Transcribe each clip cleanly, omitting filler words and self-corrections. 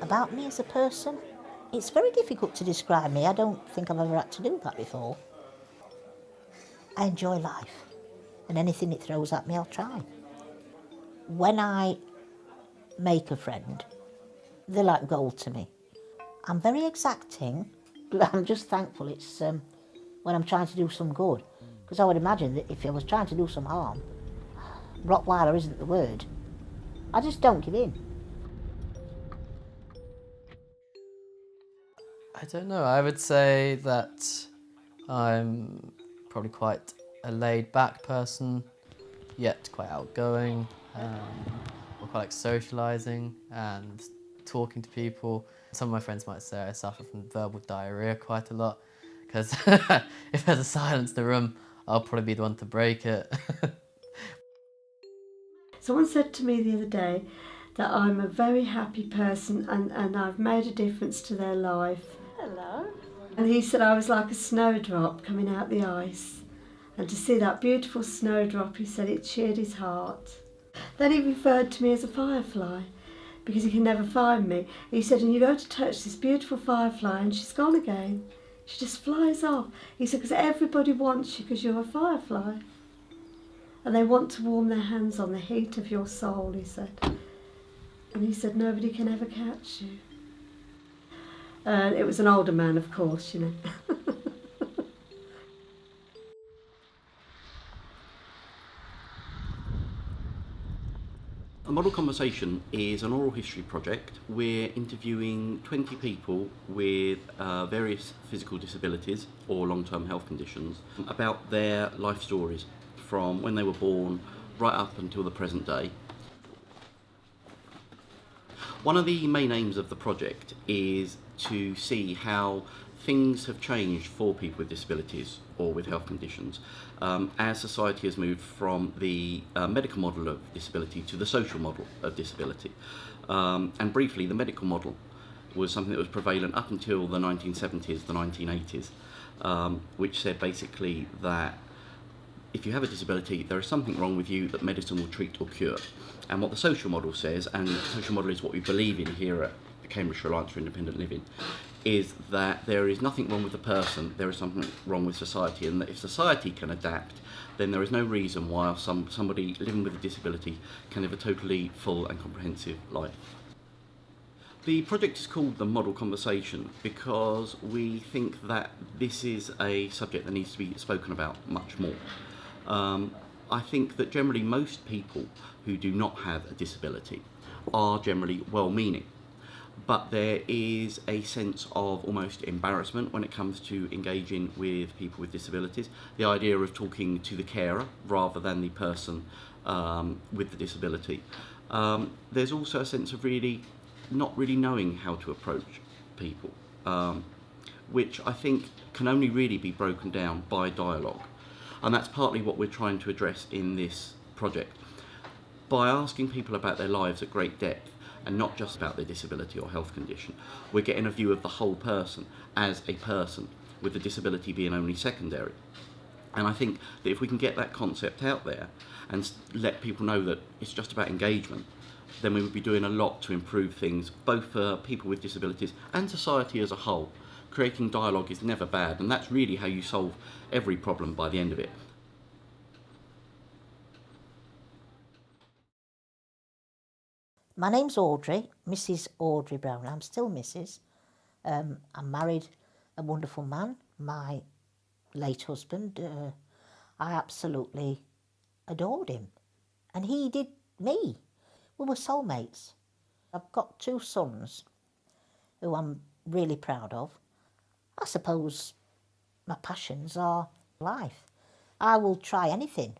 About me as a person, it's very difficult to describe me. I don't think I've ever had to do that before. I enjoy life, and anything it throws at me, I'll try. When I make a friend, they're like gold to me. I'm very exacting, but I'm just thankful it's when I'm trying to do some good. Because I would imagine that if I was trying to do some harm, Rottweiler isn't the word. I just don't give in. I don't know. I would say that I'm probably quite a laid-back person, yet quite outgoing. I quite like socialising and talking to people. Some of my friends might say I suffer from verbal diarrhoea quite a lot, because if there's a silence in the room, I'll probably be the one to break it. Someone said to me the other day that I'm a very happy person and I've made a difference to their life. Hello. And he said I was like a snowdrop coming out the ice. And to see that beautiful snowdrop, he said it cheered his heart. Then he referred to me as a firefly because he can never find me. He said, and you go to touch this beautiful firefly and she's gone again. She just flies off. He said, because everybody wants you because you're a firefly. And they want to warm their hands on the heat of your soul, he said. And he said, nobody can ever catch you. It was an older man, of course, you know. A Model Conversation is an oral history project. We're interviewing 20 people with various physical disabilities or long-term health conditions about their life stories from when they were born right up until the present day. One of the main aims of the project is to see how things have changed for people with disabilities or with health conditions as society has moved from the medical model of disability to the social model of disability. And briefly, the medical model was something that was prevalent up until the 1970s, the 1980s, which said basically that if you have a disability, there is something wrong with you that medicine will treat or cure. And what the social model says, and the social model is what we believe in here at the Cambridgeshire Alliance for Independent Living, is that there is nothing wrong with the person, there is something wrong with society, and that if society can adapt, then there is no reason why somebody living with a disability can live a totally full and comprehensive life. The project is called The Model Conversation because we think that this is a subject that needs to be spoken about much more. I think that generally most people who do not have a disability are generally well-meaning, but there is a sense of almost embarrassment when it comes to engaging with people with disabilities. The idea of talking to the carer rather than the person with the disability. There's also a sense of not really knowing how to approach people, which I think can only really be broken down by dialogue. And that's partly what we're trying to address in this project. By asking people about their lives at great depth, and not just about their disability or health condition, we're getting a view of the whole person as a person, with the disability being only secondary. And I think that if we can get that concept out there and let people know that it's just about engagement, then we would be doing a lot to improve things, both for people with disabilities and society as a whole. Creating dialogue is never bad, and that's really how you solve every problem by the end of it. My name's Audrey, Mrs. Audrey Brown. I'm still Mrs. I'm married a wonderful man, my late husband. I absolutely adored him, and he did me. We were soulmates. I've got 2 sons who I'm really proud of. I suppose my passions are life. I will try anything.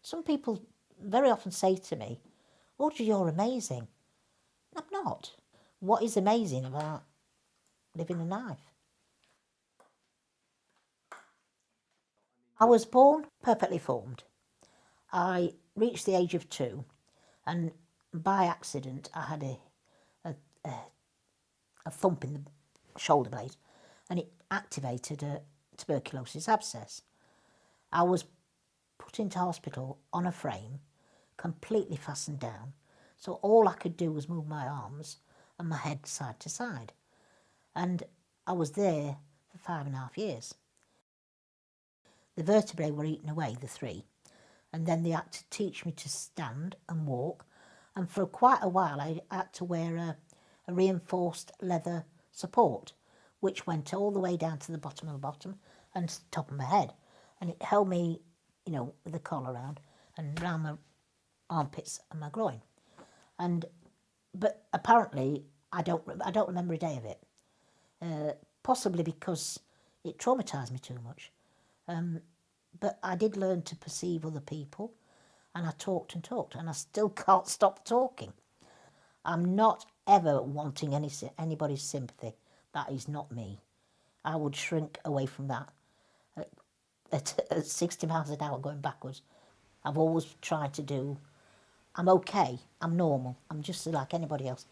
Some people very often say to me, Audrey, you're amazing. I'm not. What is amazing about living a life? I was born perfectly formed. I reached the age of 2, and by accident I had a thump in the shoulder blade, and it activated a tuberculosis abscess. I was put into hospital on a frame, completely fastened down, So all I could do was move my arms and my head side to side. And I was there for 5.5 years. The vertebrae were eaten away, the 3, and then they had to teach me to stand and walk, and for quite a while I had to wear a reinforced leather support, which went all the way down to the bottom of the bottom and to the top of my head, and it held me, you know, with the collar around and round my armpits and my groin. But apparently I don't remember a day of it, possibly because it traumatised me too much. But I did learn to perceive other people, and I talked and talked, and I still can't stop talking. I'm not ever wanting anybody's sympathy. That is not me. I would shrink away from that at 60 miles an hour going backwards. I've always tried to do, I'm okay, I'm normal, I'm just like anybody else.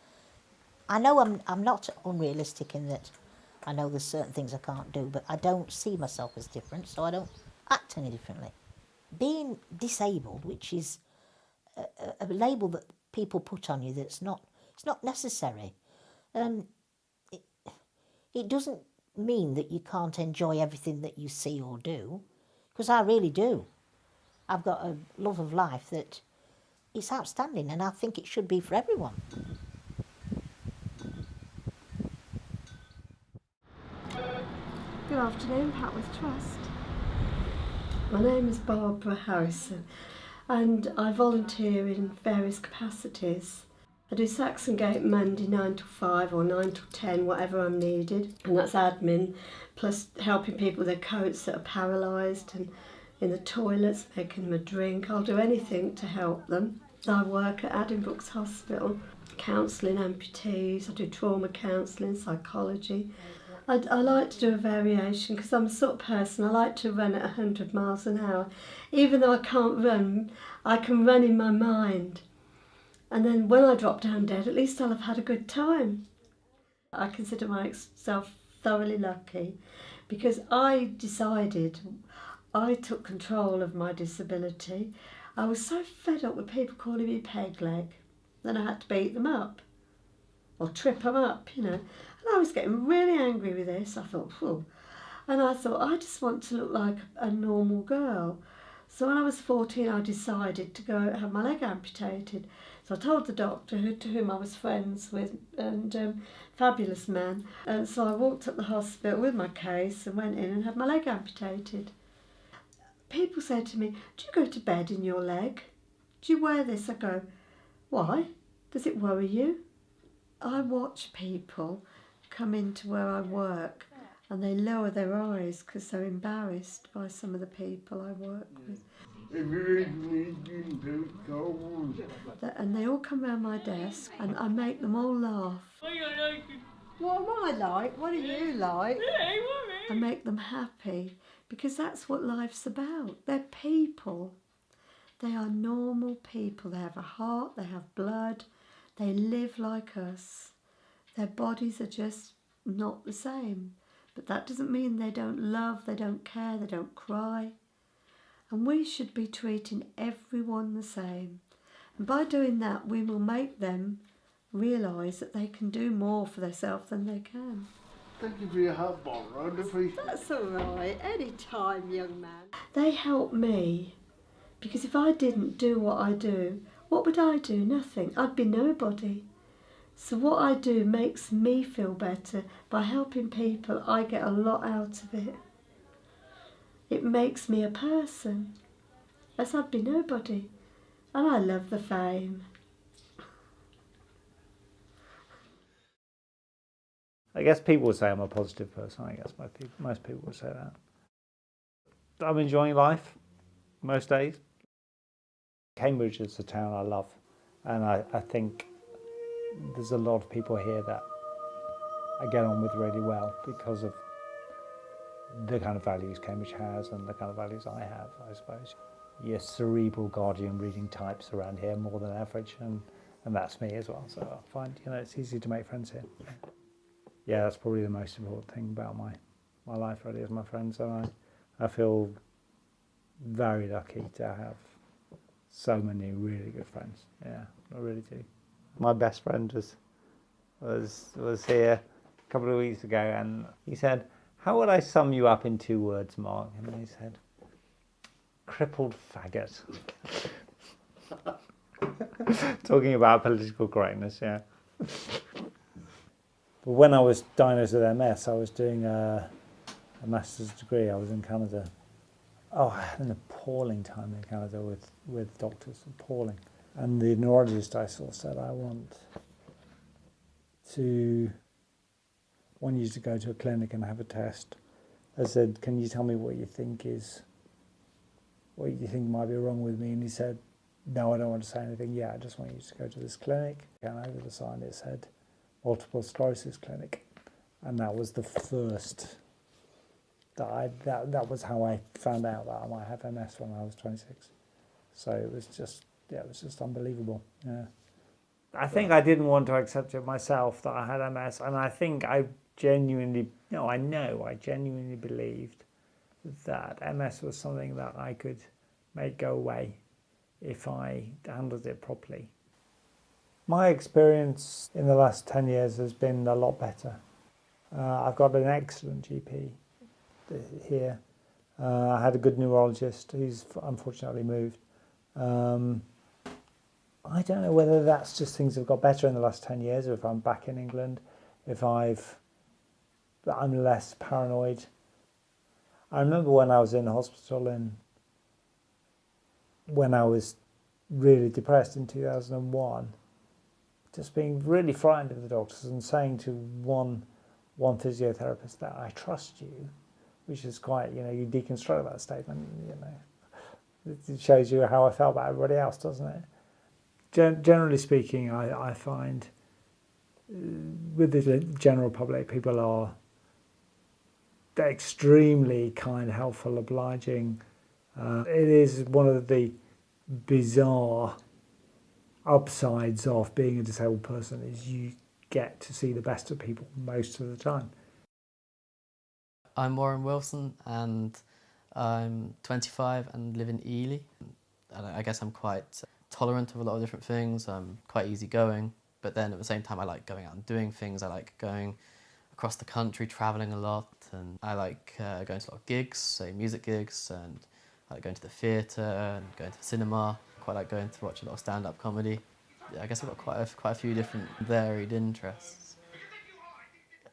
I know I'm not unrealistic in that I know there's certain things I can't do, but I don't see myself as different, so I don't act any differently. Being disabled, which is a label that people put on you it's not necessary. It doesn't mean that you can't enjoy everything that you see or do, because I really do. I've got a love of life that it's outstanding, and I think it should be for everyone. Good afternoon, Patworth Trust. My name is Barbara Harrison, and I volunteer in various capacities. I do Saxon Gate Monday 9 till 5 or 9 till 10, whatever I'm needed, and that's admin, plus helping people with their coats that are paralysed and in the toilets, making them a drink. I'll do anything to help them. I work at Addenbrooke's Hospital, counselling amputees. I do trauma counselling, psychology. I like to do a variation because I'm the sort of person, I like to run at 100 miles an hour. Even though I can't run, I can run in my mind. And then when I drop down dead, at least I'll have had a good time. I consider myself thoroughly lucky because I took control of my disability. I was so fed up with people calling me peg leg. Then I had to beat them up or trip them up, you know. And I was getting really angry with this. I thought, whew. And I thought, I just want to look like a normal girl. So when I was 14, I decided to go have my leg amputated. So I told the doctor, to whom I was friends with, and fabulous man. And so I walked up the hospital with my case and went in and had my leg amputated. People said to me, do you go to bed in your leg? Do you wear this? I go, why? Does it worry you? I watch people come into where I work and they lower their eyes because they're embarrassed by some of the people I work with. And they all come round my desk and I make them all laugh. What am I like? What are you like? I make them happy because that's what life's about. They're people. They are normal people. They have a heart, they have blood, they live like us. Their bodies are just not the same. But that doesn't mean they don't love, they don't care, they don't cry. And we should be treating everyone the same. And by doing that, we will make them realise that they can do more for themselves than they can. Thank you for your help, Barbara. I'd appreciate it. That's all right. Any time, young man. They help me. Because if I didn't do what I do, what would I do? Nothing. I'd be nobody. So what I do makes me feel better. By helping people, I get a lot out of it. It makes me a person. Else I'd be nobody. And I love the fame. I guess people would say I'm a positive person. I guess most people would say that. I'm enjoying life most days. Cambridge is a town I love, and I think there's a lot of people here that I get on with really well because of the kind of values Cambridge has and the kind of values I have, I suppose. You're cerebral guardian reading types around here more than average, and that's me as well. So I find, it's easy to make friends here. Yeah, that's probably the most important thing about my life, really, is my friends. And I feel very lucky to have so many really good friends. Yeah, I really do. My best friend was here a couple of weeks ago, and he said, "How would I sum you up in 2 words, Mark?" And he said, "Crippled faggot." Talking about political correctness, yeah. But when I was diagnosed with MS, I was doing a master's degree. I was in Canada. Oh, I had an appalling time in Canada with doctors, appalling. And the neurologist I saw said, "I want you to go to a clinic and have a test." I said, "Can you tell me what you think might be wrong with me?" And he said, "No, I don't want to say anything yet. I just want you to go to this clinic." And over the sign it said, "Multiple Sclerosis Clinic." And that was the first, that was how I found out that I might have MS when I was 26. So it was just unbelievable. Yeah. I think I didn't want to accept it myself that I had MS, and I think I genuinely believed that MS was something that I could make go away if I handled it properly. My experience in the last 10 years has been a lot better. I've got an excellent GP here. I had a good neurologist who's unfortunately moved. I don't know whether that's just things have got better in the last 10 years, or if I'm back in England, if I'm less paranoid. I remember when I was in hospital when I was really depressed in 2001, just being really frightened of the doctors and saying to one physiotherapist that "I trust you," which is quite, you deconstruct that statement, It shows you how I felt about everybody else, doesn't it? Generally speaking, I find with the general public, people are extremely kind, helpful, obliging. It is one of the bizarre upsides of being a disabled person is you get to see the best of people most of the time. I'm Warren Wilson, and I'm 25 and live in Ely. And I guess I'm quite tolerant of a lot of different things. I'm quite easygoing, but then at the same time I like going out and doing things. I like going across the country, travelling a lot, and I like going to a lot of gigs, say music gigs, and I like going to the theatre and going to the cinema. Quite like going to watch a lot of stand-up comedy. I guess I've got quite a few different varied interests.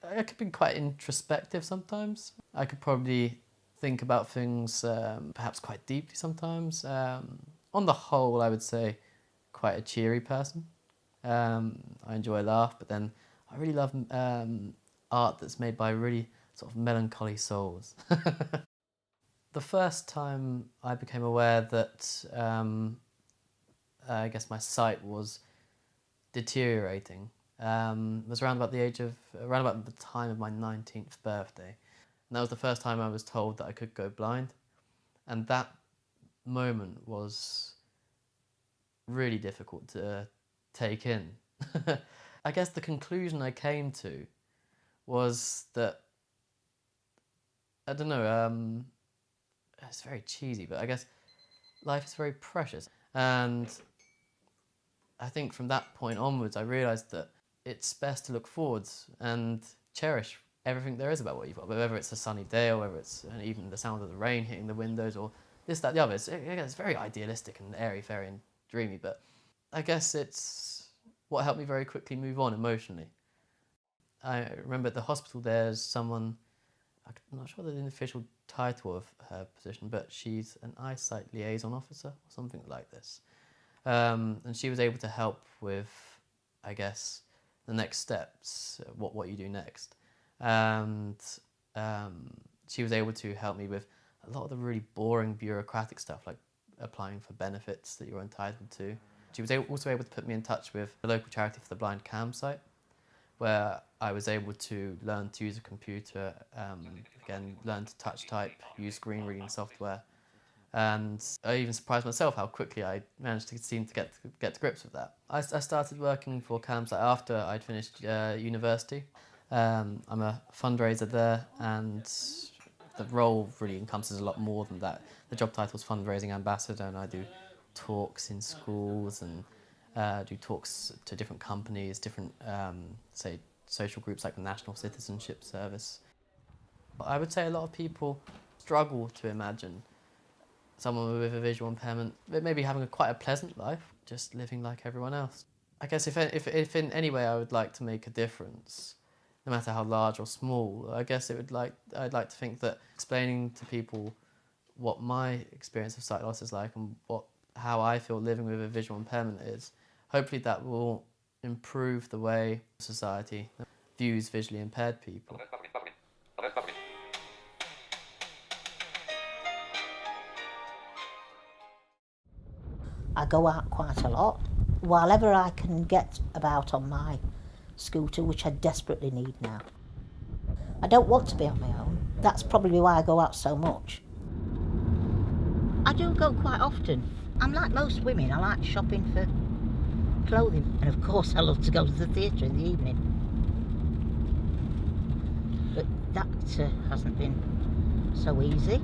I could be quite introspective sometimes. I could probably think about things perhaps quite deeply sometimes. On the whole, I would say quite a cheery person. I enjoy a laugh, but then I really love art that's made by really sort of melancholy souls. The first time I became aware that I guess my sight was deteriorating was around about the time of my 19th birthday. And that was the first time I was told that I could go blind. And that moment was really difficult to take in. I guess the conclusion I came to was that, I don't know, it's very cheesy, but I guess life is very precious. And I think from that point onwards, I realised that it's best to look forwards and cherish everything there is about what you've got, whether it's a sunny day or whether it's even the sound of the rain hitting the windows or this, that, the other. It's very idealistic and airy-fairy and dreamy, but I guess it's what helped me very quickly move on emotionally. I remember at the hospital there's someone, I'm not sure the official title of her position, but she's an eyesight liaison officer or something like this. And she was able to help with, I guess, the next steps, what you do next. And she was able to help me with a lot of the really boring bureaucratic stuff, like applying for benefits that you're entitled to. She was also able to put me in touch with the local Charity for the Blind campsite, where I was able to learn to use a computer, again, learn to touch type, use screen reading software. And I even surprised myself how quickly I managed to seem to get to grips with that. I started working for Campsite after I'd finished university. I'm a fundraiser there, and the role really encompasses a lot more than that. The job title is fundraising ambassador, and I do talks in schools and do talks to different companies, different, say, social groups like the National Citizenship Service. But I would say a lot of people struggle to imagine someone with a visual impairment maybe having quite a pleasant life, just living like everyone else. I guess if in any way I would like to make a difference, no matter how large or small, I guess I'd like to think that explaining to people what my experience of sight loss is like and how I feel living with a visual impairment is, hopefully that will improve the way society views visually impaired people. I go out quite a lot. While ever I can get about on my scooter, which I desperately need now. I don't want to be on my own. That's probably why I go out so much. I do go quite often. I'm like most women, I like shopping for clothing. And of course I love to go to the theatre in the evening. But that hasn't been so easy.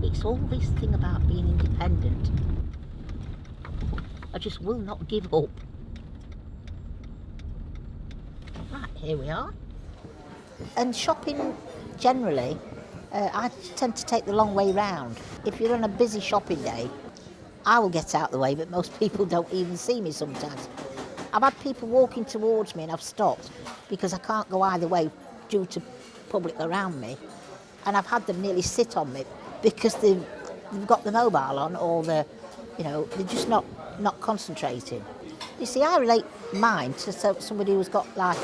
It's all this thing about being independent. I just will not give up. Right, here we are. And shopping generally, I tend to take the long way round. If you're on a busy shopping day, I will get out the way, but most people don't even see me sometimes. I've had people walking towards me and I've stopped because I can't go either way due to public around me. And I've had them nearly sit on me because they've got the mobile on, or they're just not concentrating. You see, I relate mine to somebody who's got like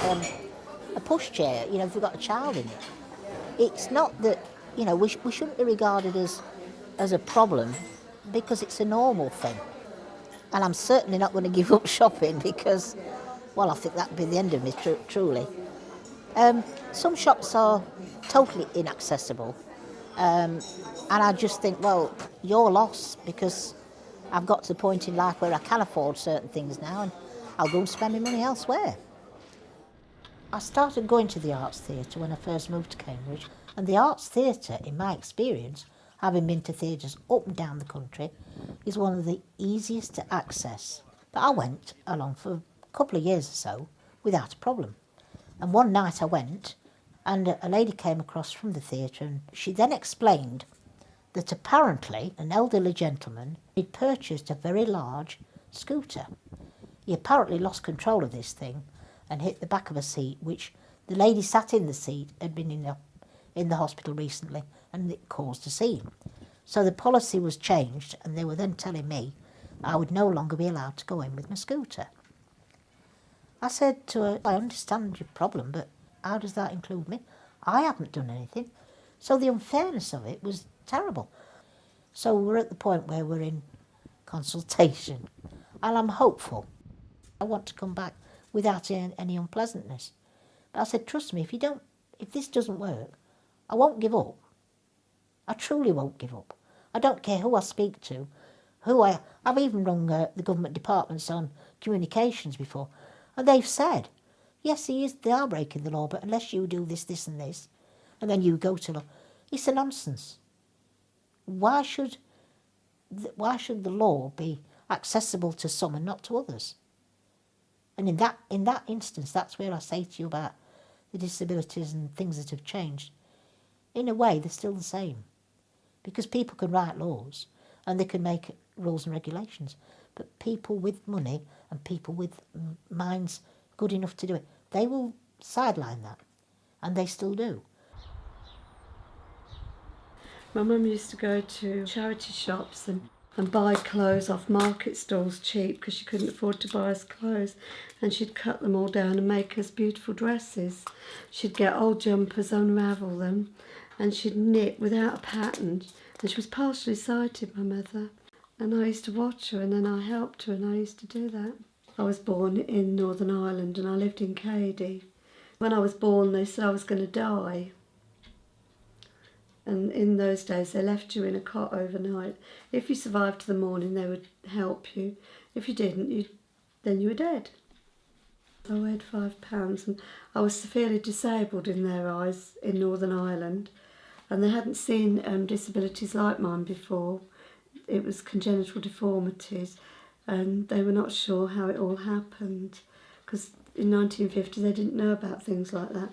a pushchair, if they've got a child in it. It's not that, we shouldn't be regarded as a problem because it's a normal thing. And I'm certainly not going to give up shopping because, well, I think that'd be the end of me, truly. Some shops are totally inaccessible. And I just think, well, your loss, because I've got to the point in life where I can afford certain things now and I'll go and spend my money elsewhere. I started going to the Arts Theatre when I first moved to Cambridge, and the Arts Theatre, in my experience, having been to theatres up and down the country, is one of the easiest to access. But I went along for a couple of years or so without a problem. And one night I went, and a lady came across from the theatre, and she then explained that apparently an elderly gentleman had purchased a very large scooter. He apparently lost control of this thing and hit the back of a seat, which the lady sat in the seat had been in the hospital recently, and it caused a scene. So the policy was changed, and they were then telling me I would no longer be allowed to go in with my scooter. I said to her, I understand your problem, but how does that include me? I haven't done anything. So the unfairness of it was terrible. So we're at the point where we're in consultation, and I'm hopeful. I want to come back without any unpleasantness. But I said, trust me, if this doesn't work, I won't give up. I truly won't give up. I don't care who I speak to, I've even rung the government departments on communications before, and they've said, yes, they are breaking the law, but unless you do this, this and this, and then you go to law, it's a nonsense. Why should the law be accessible to some and not to others? And in that instance, that's where I say to you about the disabilities and things that have changed. In a way, they're still the same. Because people can write laws and they can make rules and regulations. But people with money and people with minds good enough to do it, they will sideline that. And they still do. My mum used to go to charity shops and buy clothes off market stalls cheap because she couldn't afford to buy us clothes, and she'd cut them all down and make us beautiful dresses. She'd get old jumpers, unravel them, and she'd knit without a pattern, and she was partially sighted, my mother, and I used to watch her and then I helped her, and I used to do that. I was born in Northern Ireland and I lived in Cady. When I was born they said I was going to die. And in those days, they left you in a cot overnight. If you survived to the morning, they would help you. If you didn't, then you were dead. I weighed 5 pounds and I was severely disabled in their eyes in Northern Ireland. And they hadn't seen disabilities like mine before. it was congenital deformities, and they were not sure how it all happened, because in 1950 they didn't know about things like that.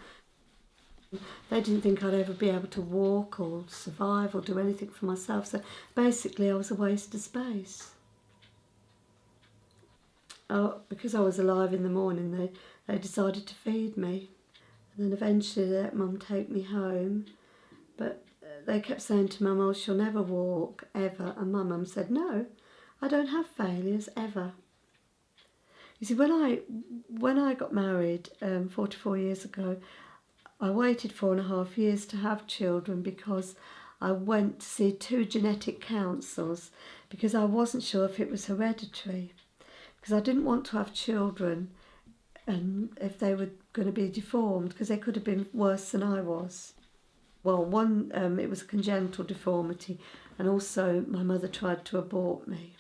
They didn't think I'd ever be able to walk or survive or do anything for myself, so basically I was a waste of space. Because I was alive in the morning, they decided to feed me. And then eventually they let Mum take me home, but they kept saying to Mum, "Oh, she'll never walk, ever." And my mum said, "No, I don't have failures, ever." You see, when I got married 44 years ago, I waited 4.5 years to have children because I went to see 2 genetic counsellors because I wasn't sure if it was hereditary. Because I didn't want to have children and if they were going to be deformed, because they could have been worse than I was. Well, one, it was a congenital deformity, and also my mother tried to abort me.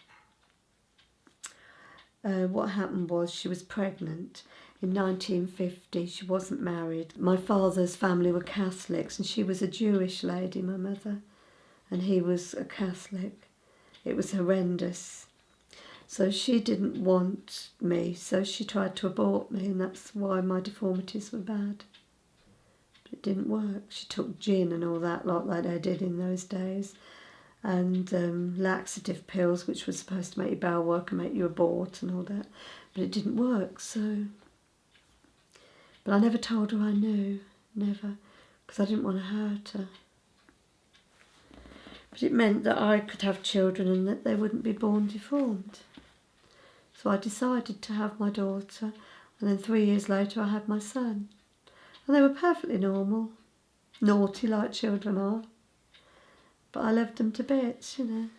What happened was she was pregnant in 1950. She wasn't married. My father's family were Catholics, and she was a Jewish lady, my mother, and he was a Catholic. It was horrendous. So she didn't want me, so she tried to abort me, and that's why my deformities were bad. But it didn't work. She took gin and all that lot like they did in those days, and laxative pills, which was supposed to make your bowel work and make you abort and all that. But it didn't work, so... But I never told her I knew, never, because I didn't want to hurt her. But it meant that I could have children and that they wouldn't be born deformed. So I decided to have my daughter, and then 3 years later I had my son. And they were perfectly normal, naughty like children are. But I loved them to bits, you know.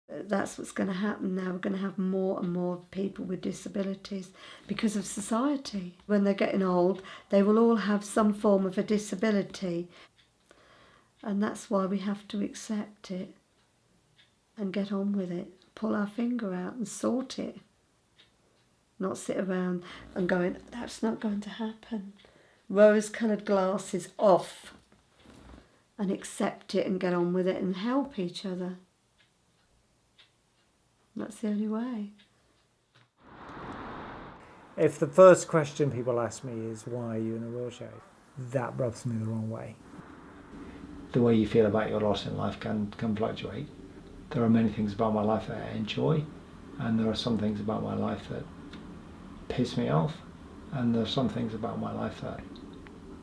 That's what's going to happen now. We're going to have more and more people with disabilities because of society. When they're getting old, they will all have some form of a disability. And that's why we have to accept it and get on with it. Pull our finger out and sort it. Not sit around and going, "That's not going to happen." Rose-coloured glasses off and accept it and get on with it and help each other. That's the only way. If the first question people ask me is, "Why are you in a wheelchair?" that rubs me the wrong way. The way you feel about your lot in life can fluctuate. There are many things about my life that I enjoy, and there are some things about my life that piss me off, and there are some things about my life that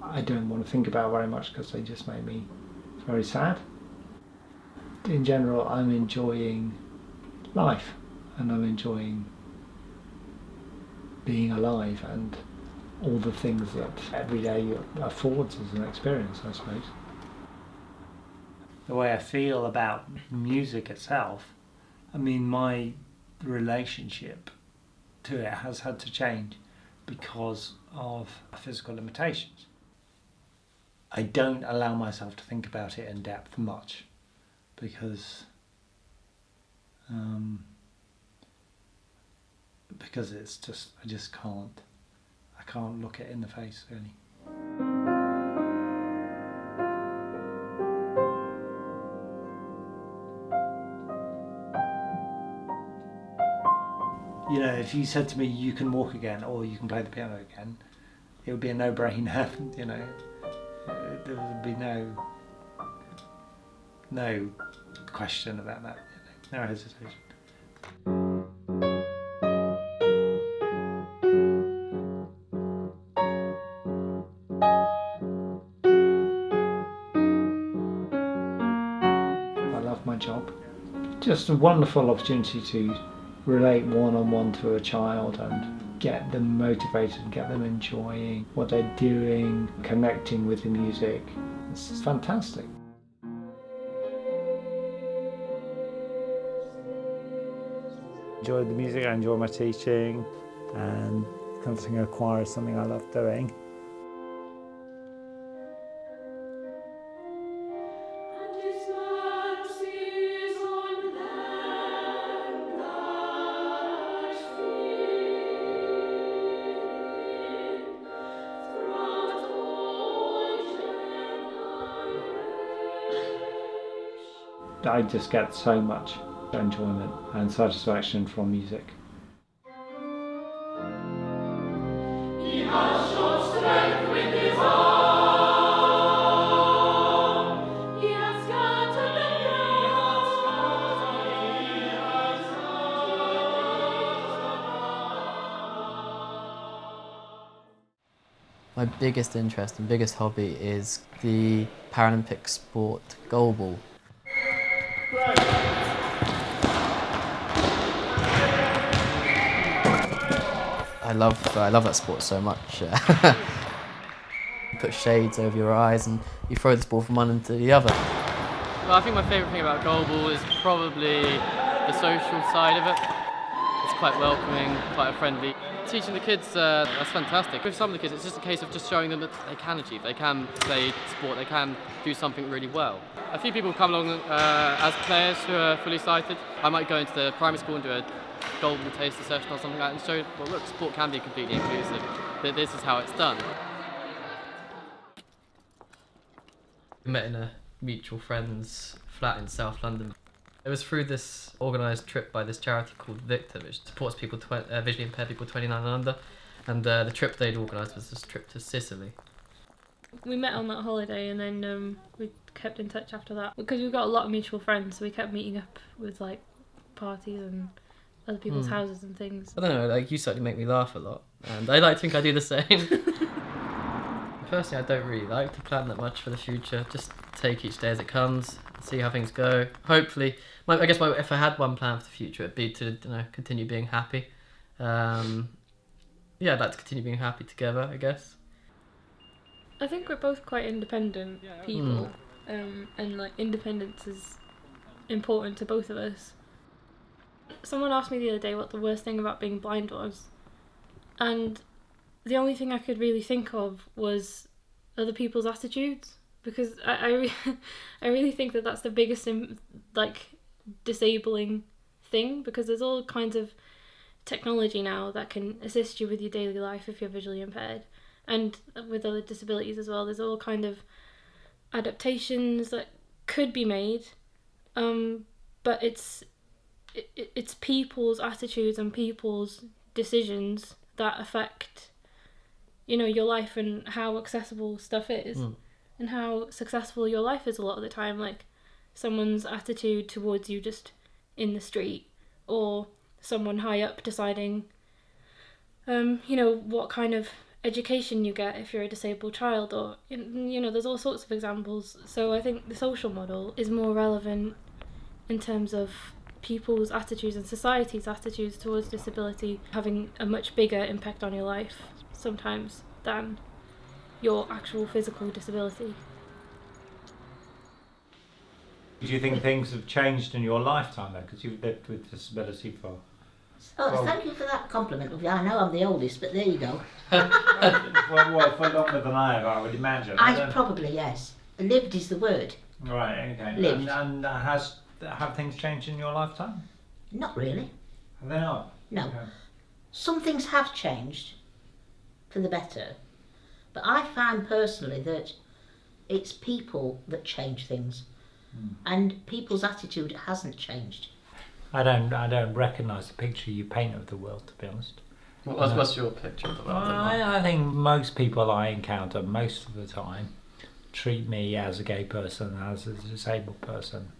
I don't want to think about very much because they just make me very sad. In general, I'm enjoying life, and I'm enjoying being alive and all the things that every day affords as an experience, I suppose. The way I feel about music itself, I mean, my relationship to it has had to change because of physical limitations. I don't allow myself to think about it in depth much because it's just, I can't look it in the face really. You know, if you said to me, "You can walk again," or "You can play the piano again," it would be a no-brainer, you know. There would be no question about that, you know, no hesitation. I love my job. Just a wonderful opportunity to relate one-on-one to a child and get them motivated and get them enjoying what they're doing, connecting with the music. It's fantastic. Enjoy the music, I enjoy my teaching, and conducting a choir is something I love doing. I just get so much enjoyment and satisfaction from music. My biggest interest and biggest hobby is the Paralympic sport goalball. I love that sport so much. You put shades over your eyes and you throw this ball from one end to the other. Well, I think my favourite thing about goalball is probably the social side of it. It's quite welcoming, quite friendly. Teaching the kids, that's fantastic. With some of the kids, it's just a case of just showing them that they can achieve, they can play sport, they can do something really well. A few people come along as players who are fully sighted. I might go into the primary school and do a goalball taster session or something like that and show, well look, sport can be completely inclusive, that this is how it's done. We met in a mutual friend's flat in South London. It was through this organised trip by this charity called Victor, which supports people, visually impaired people 29 and under, and the trip they'd organised was this trip to Sicily. We met on that holiday and then we kept in touch after that because we've got a lot of mutual friends, so we kept meeting up with like parties and other people's houses and things. I don't know, like you certainly make me laugh a lot, and I like to think I do the same. Personally, I don't really like to plan that much for the future. Just take each day as it comes, see how things go. Hopefully, if I had one plan for the future, it'd be to continue being happy. I'd like to continue being happy together, I guess. I think we're both quite independent people, and like independence is important to both of us. Someone asked me the other day what the worst thing about being blind was, and the only thing I could really think of was other people's attitudes, because I really think that that's the biggest disabling thing, because there's all kinds of technology now that can assist you with your daily life if you're visually impaired, and with other disabilities as well. There's all kind of adaptations that could be made, but it's people's attitudes and people's decisions that affect your life and how accessible stuff is and how successful your life is a lot of the time. Like someone's attitude towards you just in the street, or someone high up deciding what kind of education you get if you're a disabled child, or there's all sorts of examples. So I think the social model is more relevant in terms of people's attitudes and society's attitudes towards disability having a much bigger impact on your life sometimes than your actual physical disability. Do you think things have changed in your lifetime though? Because you've lived with disability for... Thank you for that compliment. I know I'm the oldest, but there you go. well, for longer than I have, I would imagine. Probably, yes. Lived is the word. Right, okay. Lived. And have things changed in your lifetime? Not really. Have they not? No. Okay. Some things have changed for the better, but I find personally that it's people that change things, and people's attitude hasn't changed. I don't recognise the picture you paint of the world, to be honest. What's your picture of the world? I think most people I encounter most of the time treat me as a gay person, as a disabled person,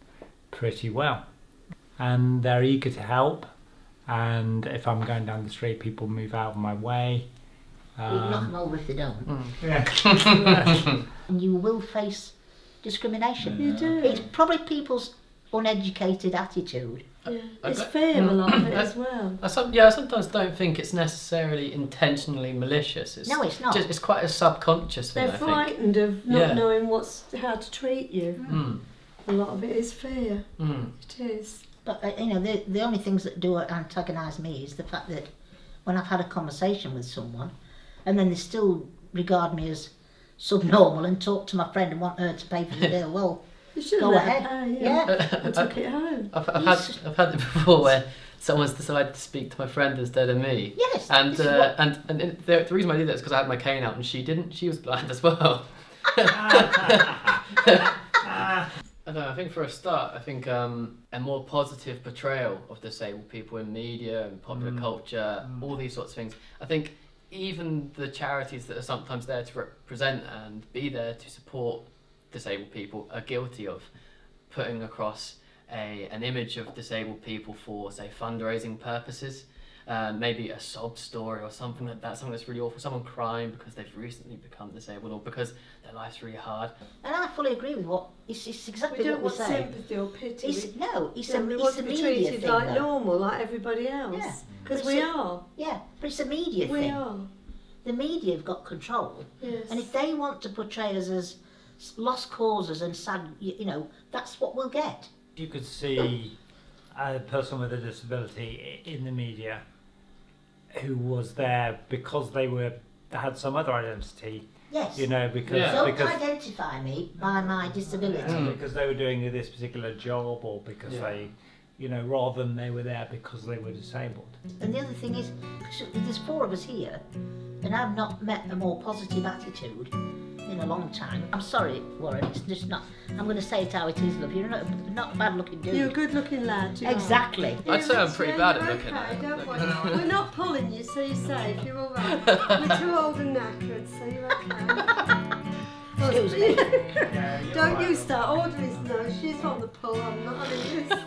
pretty well, and they're eager to help. And if I'm going down the street, people move out of my way. You knock them over if they don't. Yeah. And you will face discrimination. You do. It's probably people's uneducated attitude. Yeah. It's fear, a lot of it as well. I sometimes don't think it's necessarily intentionally malicious. No, it's not. It's quite a subconscious thing, They're I think. frightened of not Yeah. knowing how to treat you. A lot of it is fear. It is. But the only things that do antagonise me is the fact that when I've had a conversation with someone, and then they still regard me as subnormal and talk to my friend and want her to pay for the bill. Well, You should go let ahead. her pay, Yeah. and took it home. I've had it before where someone's decided to speak to my friend instead of me. Yes. And this is what- the reason why I did that is because I had my cane out and she didn't. She was blind as well. I don't know, I think for a start, I think a more positive portrayal of disabled people in media and popular culture, all these sorts of things. I think even the charities that are sometimes there to represent and be there to support disabled people are guilty of putting across an image of disabled people for, say, fundraising purposes. Maybe a sob story or something like that, something that's really awful, someone crying because they've recently become disabled or because their life's really hard. And I fully agree with what it's exactly We don't what we're want saying. sympathy or pity. It's we a want to be media treated thing. like though. normal, like everybody else. Yeah. Because But we it's a- are. Yeah, but it's a media We thing. are. The media have got control, Yes. and if they want to portray us as lost causes and sad, that's what we'll get. You could see a person with a disability in the media who was there because they had some other identity, Yes. because Don't because identify me by my disability. because they were doing this particular job or because they, rather than they were there because they were disabled. And the other thing is, there's 4 of us here, and I've not met a more positive attitude in a long time. I'm sorry, Warren, it's just not. I'm going to say it how it is, love. You're not a bad-looking dude. You're a good-looking lad. You are. Exactly. I'd say I'm pretty bad at you're looking okay, at it. don't worry. We're not pulling you, so you're safe. You're all right. We're too old and knackered, so you're okay. Excuse me. Don't you start ordering. No, she's on the pull. I'm not having this.